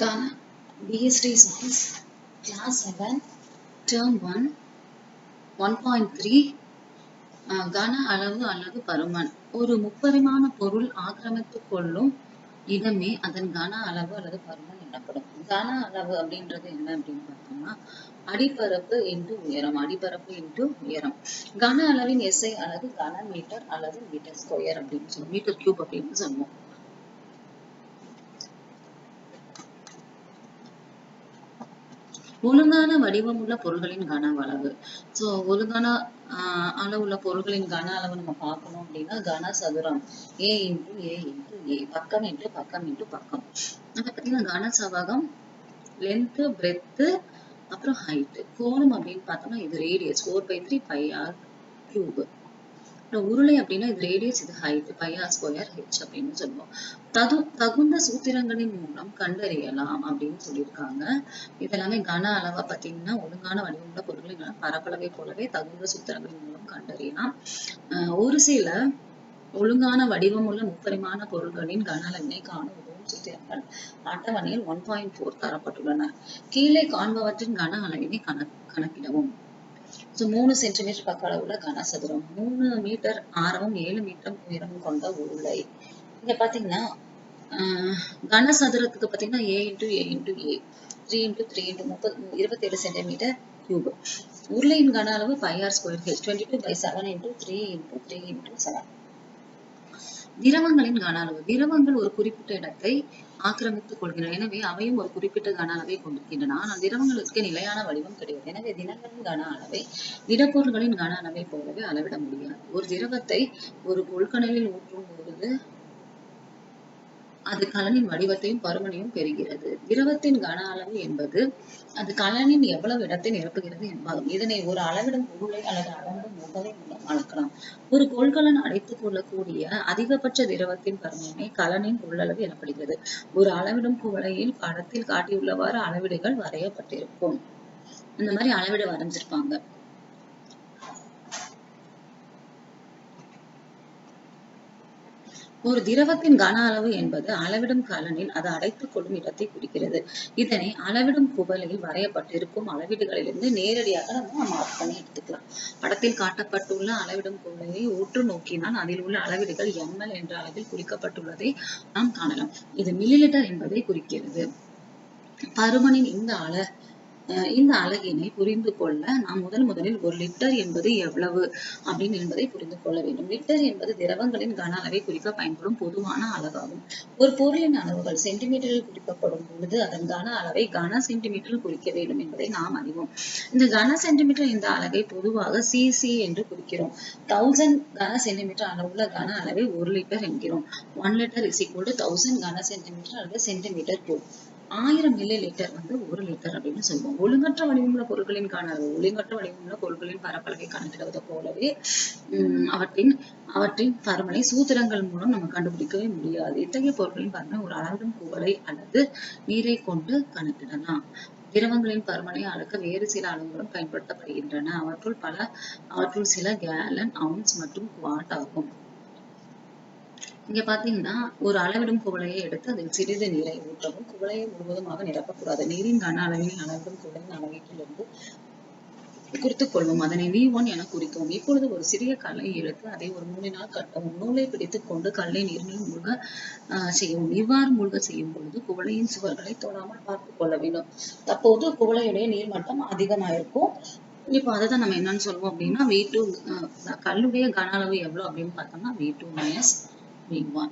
Ghana BSD Science Class 7 Term 1 1.3 கன அளவு அல்லது பருமன். ஒரு முப்பரிமாண பொருள் ஆக்கிரமித்துக் கொள்ளும் இடமே அதன் கன அளவு அல்லது பருமன் எனப்படும். கன அளவு அப்படின்றது என்ன அப்படின்னு பார்த்தோம்னா அடிப்பரப்பு இன்டு உயரம். அடிப்பரப்பு இன்டு உயரம். கன அளவின் SI அலகு கன மீட்டர் அல்லது மீட்டர் ஸ்கொயர் அப்படின்னு சொல்லுவோம். மீட்டர் கியூப் அப்படின்னு சொல்லுவோம். ஒழுங்கான வடிவமுள்ள பொருள்களின் கன அளவு. ஸோ ஒழுங்கான அளவுள்ள பொருள்களின் கன அளவு நம்ம பார்க்கணும் அப்படின்னா கன சதுரம் A into A into A, பக்கம் இன்டு பக்கம் இன்டு பக்கம். நம்ம பார்த்தீங்கன்னா கன செவ்வகம் லென்த் பிரெத் அப்புறம் ஹைட். கோணம் அப்படின்னு பார்த்தோம்னா இது ரேடியஸ் 4/3 πr³. உருளை அப்படின்னா இது ரேடியஸ், இது ஹைட், πr²h அப்படின்னு சொல்லுவோம். தகுந்த சூத்திரங்களின் மூலம் கண்டறியலாம் அப்படின்னு சொல்லியிருக்காங்க. இதெல்லாமே கன அளவா பார்த்தீங்கன்னா ஒழுங்கான வடிவமுள்ள பொருட்களின் பரப்பளவை போலவே தகுந்த சூத்திரங்களின் மூலம் கண்டறியலாம். ஒரு சில ஒழுங்கான வடிவமுள்ள முப்பரிமாண பொருட்களின் கன அளவினை காண உதவும் சூத்திரங்கள் அட்டவணையில் 1.4 தரப்பட்டுள்ளன. கீழே காண்பவற்றின் கன அளவினை கணக்கிடவும். 3 சென்டிமீட்டர் பக்க அளவுள்ள கனசதுரம், 3 மீட்டர் ஆரமும் 7 மீட்டர் உயரமும் கொண்ட உருளை. இங்க பாத்தீங்கன்னா கனசதுரத்துக்கு பாத்தீங்கன்னா A into A into A, 3 into 3 into 27 centimetre cube. உருளையின் கன அளவு πr²h, 22/7 இன்டு 3 இன்டு 3 இன்டு 7. திரவங்களின் கன அளவு. திரவங்கள் ஒரு குறிப்பிட்ட இடத்தை ஆக்கிரமித்துக் கொள்கின்றன. எனவே அவையும் ஒரு குறிப்பிட்ட கன அளவை கொண்டிருக்கின்றன. ஆனால் திரவங்களுக்கு நிலையான வடிவம் கிடையாது. எனவே திரவங்களின் கன அளவை திடப்பொருள்களின் கன அளவை போலவே அளவிட முடியாது. ஒரு திரவத்தை ஒரு கொள்கலனில் ஊற்றும் பொழுது அது கலனின் வடிவத்தையும் பருமனையும் பெறுகிறது. திரவத்தின் கன அளவு என்பது அது கலனின் எவ்வளவு இடத்தை நிரப்புகிறது என்பதாகும். இதனை ஒரு அளவிடும் உருளை அல்லது அளவிடும் முகவை மூலம் அளக்கலாம். ஒரு கொள்கலன் அடைத்துக் கொள்ளக்கூடிய அதிகபட்ச திரவத்தின் பருமனை கலனின் கொள்ளளவு எனப்படுகிறது. ஒரு அளவிடும் குவளையில் படத்தில் காட்டியுள்ளவாறு அளவீடுகள் வரையப்பட்டிருக்கும். இந்த மாதிரி அளவீடு வரைஞ்சிருப்பாங்க. ஒரு திரவத்தின் கன அளவு என்பது அளவிடும் கலனில் அது அடைத்துக் கொள்ளும் இடத்தை குறிக்கிறது. இதனை அளவிடும் குவளையில் வரையப்பட்டிருக்கும் அளவீடுகளிலிருந்து நேரடியாக நம்ம மார்க் பண்ணி எடுத்துக்கலாம். படத்தில் காட்டப்பட்டுள்ள அளவிடும் குவளையை உற்று நோக்கினால் அதில் உள்ள அளவீடுகள் ml என்ற அளவில் குறிக்கப்பட்டுள்ளதை நாம் காணலாம். இது மில்லிலிட்டர் என்பதை குறிக்கிறது. பருமனின் இந்த அலகினை புரிந்து கொள்ள நாம் முதலில் ஒரு லிட்டர் என்பது எவ்வளவு அப்படின்னு என்பதை புரிந்து கொள்ள வேண்டும். லிட்டர் என்பது திரவங்களின் கன அளவை குறிக்க பயன்படும் பொதுவான அளவாகும். ஒரு பொருளின் அளவுகள் சென்டிமீட்டரில் குறிக்கப்படும் பொழுது அதன் கன அளவை கன சென்டிமீட்டரில் குறிக்க வேண்டும் என்பதை நாம் அறிவோம். இந்த கன சென்டிமீட்டர் இந்த அலகை பொதுவாக cc என்று குறிக்கிறோம். 1000 கன சென்டிமீட்டர் அளவுள்ள கன அளவை 1 லிட்டர் என்கிறோம். 1 லிட்டர் = 1000 கன சென்டிமீட்டர் அல்லது centimetre cube. 1000 milli litre 1 litre அப்படின்னு சொல்லுவோம். ஒழுங்கற்ற வடிவமுள்ள பொருட்களின் கன அளவு. ஒழுங்கற்ற வடிவமுள்ள பொருட்களின் பரப்பளவை கணக்கிடுவது போலவே அவற்றின் பருமனை சூத்திரங்கள் மூலம் நம்ம கண்டுபிடிக்கவே முடியாது. இத்தகைய பொருட்களின் பருமனை ஒரு அளவிடும் குவளை அல்லது நீரை கொண்டு கணக்கிடலாம். திரவங்களின் பருமனை அளக்க வேறு சில அளவுகளும் பயன்படுத்தப்படுகின்றன. அவற்றுள் சில கேலன், அவுன்ஸ் மற்றும் குவாட் ஆகும். இங்க பாத்தீங்கன்னா ஒரு அளவிடும் குவளையை எடுத்து அதில் சிறிது நீரை ஊற்றவும். குவளையை முழுவதுமாக நிரப்பக்கூடாது. நீரின் கன அளவினை அளவிடும் குவளையின் அளவீட்டிலிருந்து குறித்துக் கொள்வோம். அதனை V1 என குறிக்கவும். இப்பொழுது ஒரு சிறிய கல்லை எடுத்து அதை ஒரு நூலினால் கட்டவும். நூலை பிடித்துக் கொண்டு கல்லை நீரில் மூழ்க செய்யவும். இவ்வாறு மூழ்க செய்யும் பொழுது குவளையின் சுவர்களை தொடாமல் பார்த்துக் கொள்ள வேண்டும். அப்போது குவளையுடைய நீர்மட்டம் அதிகமாயிருக்கும். இப்போ அதைதான் நம்ம என்னன்னு சொல்லுவோம் அப்படின்னா V2 கல்லுடைய கன அளவு எவ்வளவு அப்படின்னு பார்த்தோம்னா V2 - V1.